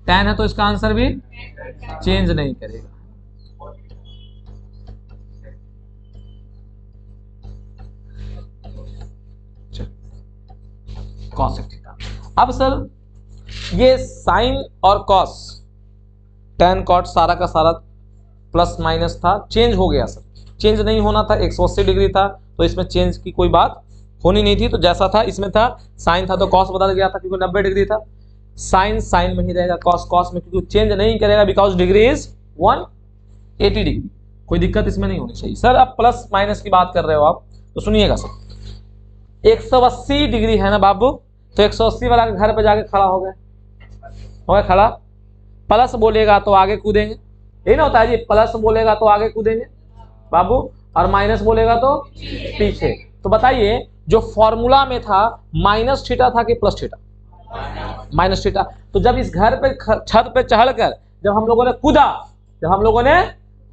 tan है तो इसका आंसर भी चेंज नहीं करेगा। Cos theta. अब सर ये साइन और कॉस tan कॉट सारा का सारा प्लस माइनस था, चेंज हो गया सर। चेंज नहीं होना था, 180 डिग्री था तो इसमें चेंज की कोई बात होनी नहीं थी। तो जैसा था इसमें था, साइन था तो कॉस बदल गया था क्योंकि 90 डिग्री था। साइन साइन में ही रहेगा, कॉस कॉस में, क्योंकि चेंज नहीं करेगा बिकॉज डिग्री इज 180 डिग्री। कोई दिक्कत इसमें नहीं होनी चाहिए। सर अब प्लस माइनस की बात कर रहे हो आप तो सुनिएगा सर, 180 डिग्री है ना बाबू, तो 180 वाला घर पे जाके खड़ा हो गया खड़ा। प्लस बोलेगा तो आगे कूदेंगे, यही ना होता है जी, प्लस बोलेगा तो आगे कूदेंगे बाबू, और माइनस बोलेगा तो पीछे। तो बताइए जो फॉर्मूला में था माइनस थीटा था कि प्लस थीटा? Minus theta. तो जब इस घर पे छत पे चढ़कर जब हम लोगों ने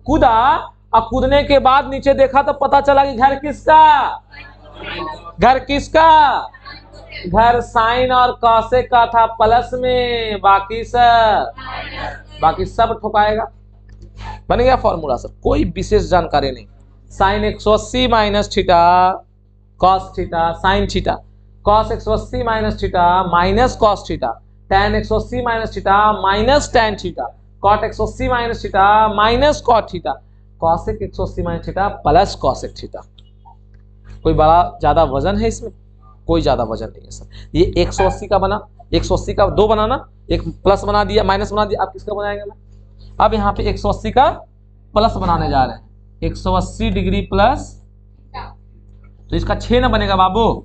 कूदा और कूदने के बाद नीचे देखा तो पता चला कि घर किसका? घर साइन और कॉसेक का था प्लस में, बाकी सब ठोकाएगा। बन गया फॉर्मूला सर, कोई विशेष जानकारी नहीं। Sine 180 minus theta cos theta sine theta, cos 180 minus theta minus cos theta, tan 180 minus theta minus tan theta, cot 180 minus theta minus cot theta, cosec 180 minus theta plus cosec theta. कोई बड़ा ज्यादा वजन है इसमें? कोई ज्यादा वजन नहीं है सर। ये 180 का बना, 180 का 2 बनाना, एक प्लस बना दिया माइनस बना दिया। अब किसका बनाएंगे मैं? अब यहाँ पे 180 का प्लस बनाने जा रहे हैं, 180 डिग्री प्लस, तो इसका 6 ना बनेगा बाबू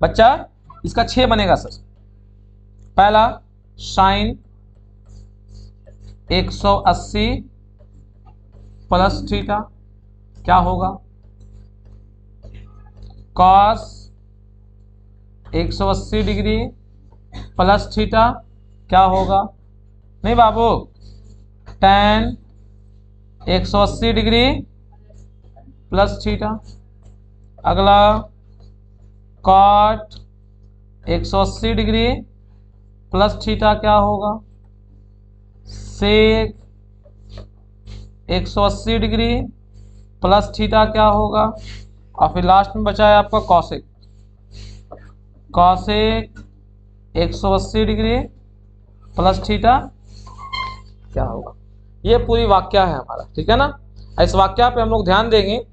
बच्चा, इसका 6 बनेगा सर। पहला साइन 180 प्लस थीटा क्या होगा, कॉस 180 डिग्री प्लस थीटा क्या होगा, नहीं बाबू, tan 180 डिग्री प्लस थीटा। अगला cot 180 डिग्री प्लस थीटा क्या होगा, sec 180 डिग्री प्लस थीटा क्या होगा, और फिर लास्ट में बचा है आपका cosec 180 डिग्री प्लस थीटा क्या होगा। ये पूरी वाक्या है हमारा, ठीक है ना। इस वाक्या पे हम लोग ध्यान देंगे।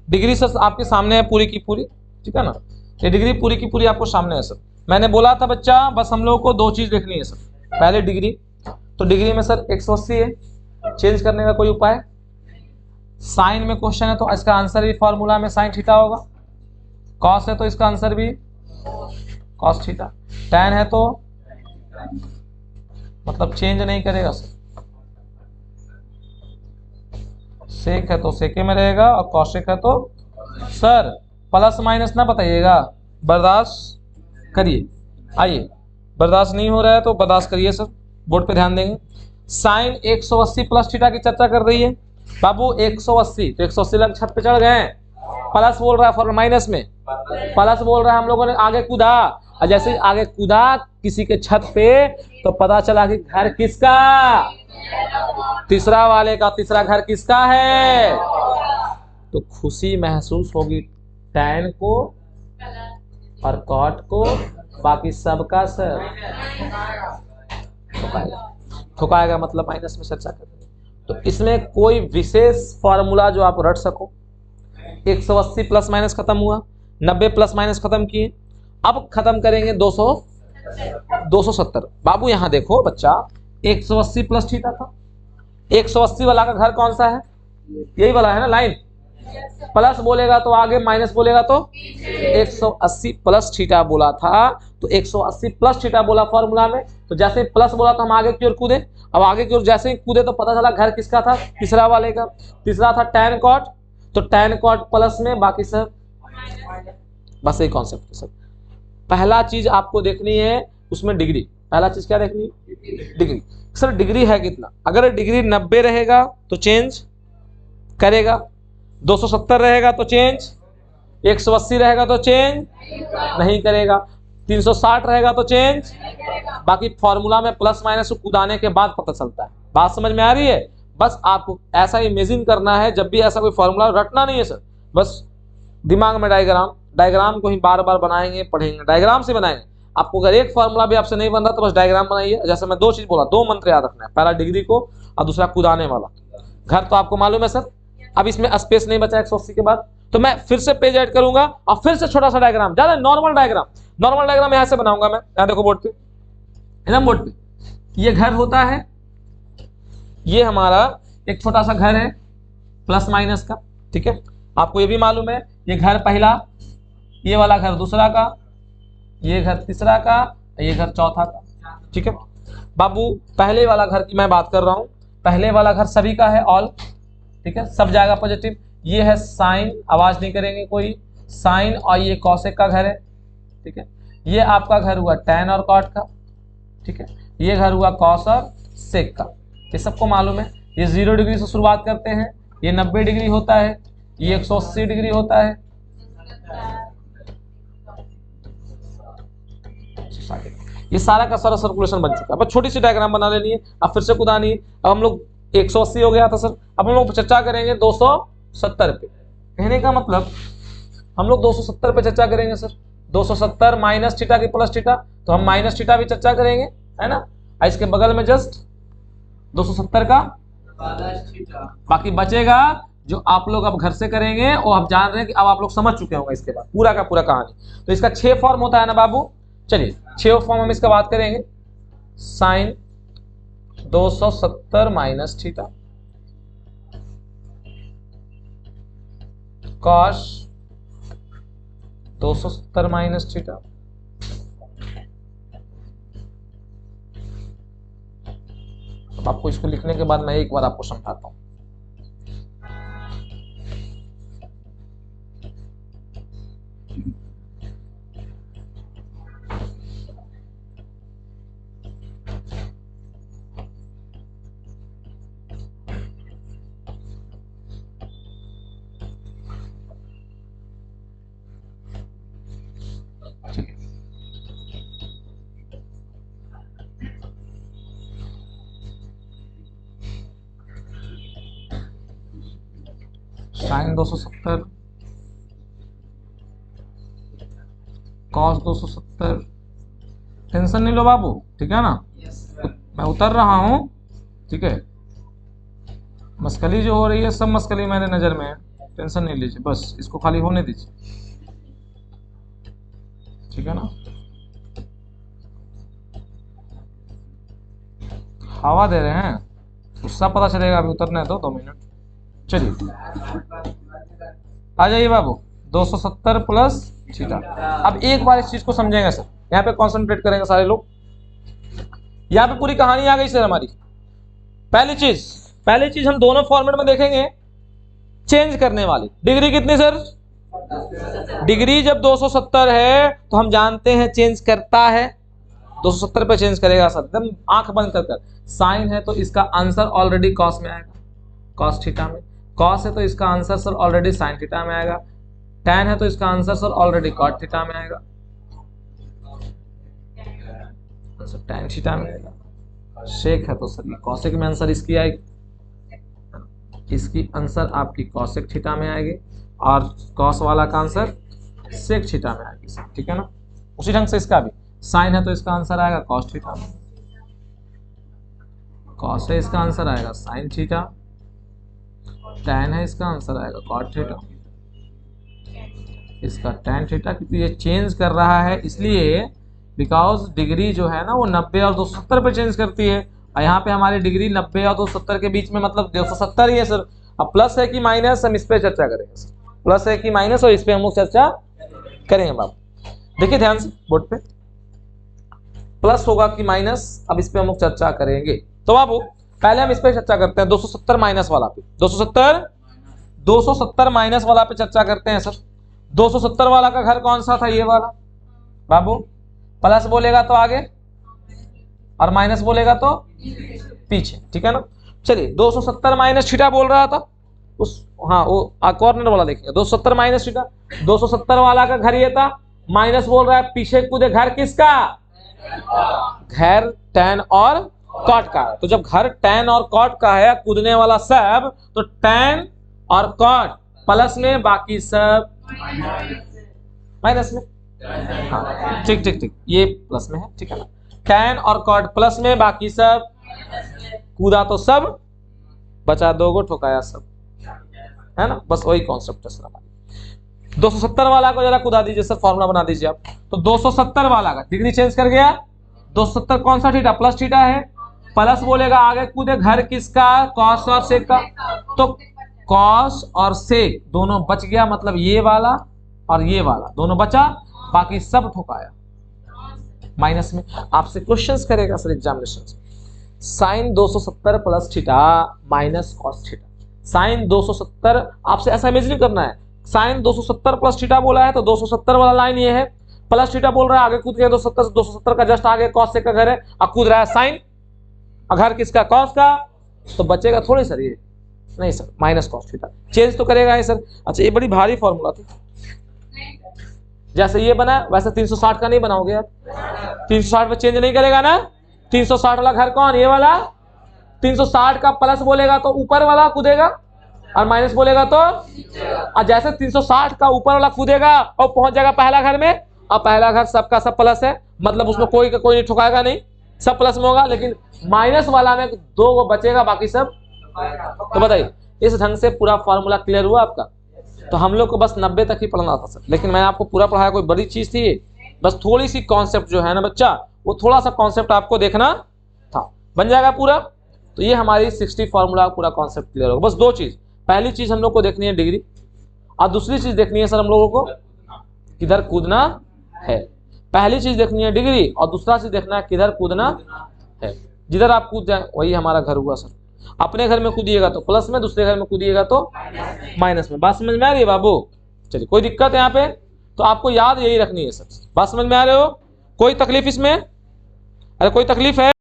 डिग्री सर आपके सामने है पूरी की पूरी, ठीक है ना। ये डिग्री पूरी की पूरी आपको सामने है सर। मैंने बोला था बच्चा बस हम लोगों को 2 चीज देखनी है सर। पहले डिग्री, तो डिग्री में सर 180 है, चेंज करने का कोई उपाय? साइन में क्वेश्चन है तो इसका आंसर भी फॉर्मूला में साइन थीटा होगा, कॉस है तो इसका आंसर भी कॉस थीटा, tan है तो मतलब चेंज नहीं करेगा सर, सेक है तो सेके में रहेगा, और कॉसेक है तो सर प्लस माइनस ना बताइएगा, बर्दाश्त करिए। आइए, बर्दाश्त नहीं हो रहा है तो बर्दाश्त करिए सर, बोर्ड पे ध्यान देंगे। साइन 180 प्लस थीटा की चर्चा कर रही है बाबू, 180 तो 180 लग छत पे चढ़ गए, प्लस बोल रहा है फॉर माइनस में, प्लस बोल रहा है, हम लोगों ने आगे कूदा, और जैसे आगे कूदा किसी के छत पे तो पता चला कि घर किसका, तीसरा वाले का, तीसरा घर किसका है, तो खुशी महसूस होगी tan को और cot को, बाकी सबका सर ठुकाएगा मतलब माइनस में चर्चा करेंगे। तो इसमें कोई विशेष फॉर्मूला जो आप रट सको, 180 प्लस माइनस खत्म हुआ, 90 प्लस माइनस खत्म किए, अब खत्म करेंगे 270। बाबू यहाँ देखो बच्चा, 180 प्लस थीटा था, 180 वाला का घर कौन सा है, यही वाला है ना लाइन, प्लस बोलेगा तो आगे, माइनस बोलेगा तो 180 प्लस थीटा बोला था, तो 180 प्लस थीटा बोला फॉर्मूला में, तो जैसे प्लस बोला तो हम आगे की ओर कूदे। अब आगे की ओर जैसे ही कूदे तो पता चला घर किसका था, तीसरा वाले का। तीसरा था tan cot, तो tan cot प्लस में बाकी सब, बस यही कॉन्सेप्ट है सर। पहला चीज आपको देखनी है उसमें डिग्री, पहला चीज क्या देखनी है, डिग्री। सर डिग्री है कितना, अगर डिग्री 90 रहेगा तो चेंज करेगा, 270 रहेगा तो चेंज, 180 रहेगा तो चेंज नहीं करेगा, 360 रहेगा तो चेंज, बाकी फॉर्मूला में प्लस माइनस कूदाने के बाद पता चलता है। बात समझ में आ रही है? बस आपको ऐसा इमेजिन करना है, जब भी ऐसा कोई फॉर्मूला रटना नहीं है सर, बस दिमाग में डायग्राम को ही बार बार बनाएंगे, पढ़ेंगे, डायग्राम से बनाएंगे। आपको अगर एक फॉर्मूला भी आपसे नहीं बन रहा तो बस डायग्राम बनाइए। जैसे मैं दो चीज बोला, दो मंत्र याद रखना है, पहला डिग्री को और दूसरा कूदाने वाला। घर तो आपको मालूम है सर। अब इसमें स्पेस नहीं बचा 180 के बाद, तो मैं फिर से पेज ऐड करूंगा और फिर से छोटा सा डायग्राम, ज्यादा नॉर्मल डायग्राम यहां से बनाऊंगा मैं। यहां देखो बोर्ड पे, एकदम बोर्ड पे, ये घर होता है, ये हमारा एक छोटा सा घर है प्लस माइनस का, ठीक है। आपको ये भी मालूम है, ये घर पहला, ये वाला घर दूसरा का, ये घर तीसरा का, ये घर चौथा का, ठीक है बाबू। पहले वाला घर की मैं बात कर रहा हूं, पहले वाला घर सभी का है, ऑल, ठीक है, सब जाएगा पॉजिटिव। ये है साइन, आवाज नहीं करेंगे कोई, साइन, और ये कॉसेक का घर है, ठीक है। ये आपका घर हुआ टैन और कॉट का, ठीक है। ये घर हुआ कॉस और सेक का, ये सबको मालूम है। ये 0 डिग्री से शुरुआत करते हैं, ये 90 डिग्री होता है, ये 180 डिग्री होता है, ये सारा का सारा सर्कुलेशन बन चुका है। बस छोटी सी डायग्राम बना लेनी है, अब फिर से कुदानी है। अब हम लोग 180 हो गया था सर, अब हम लोग चर्चा करेंगे 270 पे। कहने का मतलब हम लोग 270 पे चर्चा करेंगे सर। 270 माइनस थीटा की प्लस थीटा, तो हम माइनस थीटा भी चर्चा करेंगे, है ना। इसके बगल में जस्ट 270 का बाकी बचेगा, जो आप लोग अब घर से करेंगे, और आप जान रहे हैं कि अब आप लोग समझ चुके होंगे इसके बाद पूरा का पूरा कहानी। तो इसका 6 फॉर्म होता है ना बाबू, चलिए 6 फॉर्म हम इसका बात करेंगे। Sine 270 minus theta, cos 270 minus theta, अब आपको इसको लिखने के बाद मैं एक बार आपको समझाता हूं। साइन 270, कॉस 270, टेंशन नहीं लो बाबू, ठीक है ना। मैं उतर रहा हूं, ठीक है। मस्कली जो हो रही है, सब मस्कली मेरे नजर में है, टेंशन नहीं लीजिए, बस इसको खाली होने दीजिए, ठीक है ना। हवा दे रहे हैं, उसका पता चलेगा, अभी उतरने दो 2 मिनट। चलिए आ जाइए बाबू, 270 प्लस थीटा। अब एक बार इस चीज को समझेंगे सर, यहाँ पे कंसंट्रेट करेंगे सारे लोग। यहाँ पे पूरी कहानी आ गई सर हमारी। पहली चीज हम दोनों फॉर्मेट में देखेंगे, चेंज करने वाली डिग्री कितनी सर, डिग्री जब 270 है तो हम जानते हैं चेंज करता है, 270 पे चेंज करेगा सर, एकदम आंख बंद कर। साइन है तो इसका आंसर ऑलरेडी कॉस में आएगा, कॉस थीटा में। कॉस है तो इसका answer sir already sine theta में आएगा। टैन है तो इसका answer sir already cot theta में आएगा, आंसर टैन थीटा में आएगा। शेक है तो सर कॉसेक में आंसर इसकी आएगी, इसकी आंसर आपकी कॉसेक थीटा में आएगी, और कॉस वाला का आंसर सेक थीटा में आएगी सर, ठीक है ना। उसी ढंग से इसका भी साइन है तो इसका आंसर आएगा कॉस थीटा में, कॉस है इसका आंसर आएगा साइन थीटा, टैन है इसका आंसर आएगा कॉट थीटा, इसका टैन थीटा, क्योंकि ये चेंज कर रहा है इसलिए बिकॉज डिग्री जो है ना वो 90 और 270 पे चेंज करती है, और यहाँ पे हमारी डिग्री 90 और 270 के बीच में मतलब 270 ही है सर। अब प्लस है कि माइनस हम इस पे चर्चा करेंगे सर, प्लस है कि माइनस, और इस पे हम लोग चर्चा करेंगे बाबू। देखिए ध्यान से बोर्ड पे, प्लस होगा कि माइनस, अब इस पे हम लोग चर्चा करेंगे। तो बाबू पहले हम इस पे चर्चा करते हैं 270 माइनस वाला पे, 270 माइनस वाला पे चर्चा करते हैं सर। 270 वाला का घर कौन सा था? ये वाला बाबू। प्लस बोलेगा तो आगे और माइनस बोलेगा तो पीछे, ठीक है ना। चलिए 270 माइनस थीटा बोल रहा था उस, हाँ वो कॉर्नर वाला देखिए 270 माइनस थीटा। 270 वाला का घर ये था, माइनस बोल रहा है पीछे कूदे घर किसका? घर tan और cot का है। तो जब घर tan और cot का है कूदने वाला सब, तो tan और cot प्लस में, बाकी सब माइनस में। हाँ ठीक ठीक ठीक, ये प्लस में है, ठीक है ना। tan और cot प्लस में, बाकी सब कूदा तो सब, बचा दोगो ठोकाया सब, है ना। बस वही कॉन्सेप्ट है सर हमारी। 270 वाला को जरा कूदा दीजिए सर, फॉर्मूला बना दीजिए आप। तो 270 वाला का डिग्री चेंज कर गया। 270 कौन सा थीटा? प्लस थीटा है। प्लस बोलेगा आगे कूदे घर किसका? कॉस और सेक का। तो कॉस और सेक दोनों बच गया, मतलब ये वाला और ये वाला दोनों बचा, बाकी सब ठोकाया माइनस में। आपसे क्वेश्चंस करेगा सर एग्जामिनेशन में, sine 270 plus theta minus cos theta. Sine 270 आपसे ऐसा इमेज नहीं करना है, साइन 270 प्लस थीटा बोला है तो 270 वाला लाइन ये है, प्लस थीटा बोल रहा है आगे कूद गया 270 का जस्ट आगे कॉस सेक का घर है, अब कूद रहा है साइन, घर किसका? कॉस का। तो बचेगा थोड़ी सर ये, नहीं sir minus cos theta, change तो करेगा ही सर। अच्छा ये बड़ी भारी फॉर्मूला थी, जैसे ये बना वैसे 360 का नहीं बनाओगे आप, 360 पे चेंज नहीं करेगा ना। 360 वाला घर कौन? ये वाला। 360 का प्लस बोलेगा तो ऊपर वाला कूदेगा और माइनस बोलेगा तो, और जैसे 360 का ऊपर वाला कूदेगा और पहुंच जाएगा पहला घर में। अब पहला घर सबका सब प्लस है, मतलब उसमें कोई का कोई नहीं ठुकाएगा, नहीं सब प्लस में होगा, लेकिन माइनस वाला में दो वो बचेगा, बाकी सब। तो बताइए इस ढंग से पूरा फॉर्मूला क्लियर हुआ आपका। तो हम लोग को बस 90 तक ही पढ़ना था सर, लेकिन मैं आपको पूरा पढ़ाया, कोई बड़ी चीज थी, बस थोड़ी सी कॉन्सेप्ट जो है ना बच्चा, वो थोड़ा सा कॉन्सेप्ट आपको देखना था, बन जाएगा पूरा। तो ये हमारी 60 फॉर्मूला पूरा कॉन्सेप्ट क्लियर होगा। बस दो चीज, पहली चीज हम लोग को देखनी है डिग्री, और दूसरी चीज देखनी है सर हम लोगों को किधर कूदना है। पहली चीज देखनी है डिग्री और दूसरा चीज देखना है किधर कूदना है। जिधर आप कूद जाए वही हमारा घर हुआ सर। अपने घर में कूदिएगा तो प्लस में, दूसरे घर में कूदिएगा तो माइनस में। बात समझ में आ रही है बाबू? चलिए कोई दिक्कत है यहाँ पे? तो आपको याद यही रखनी है सर। बात समझ में आ रहे हो? कोई तकलीफ इसमें? अरे कोई तकलीफ है?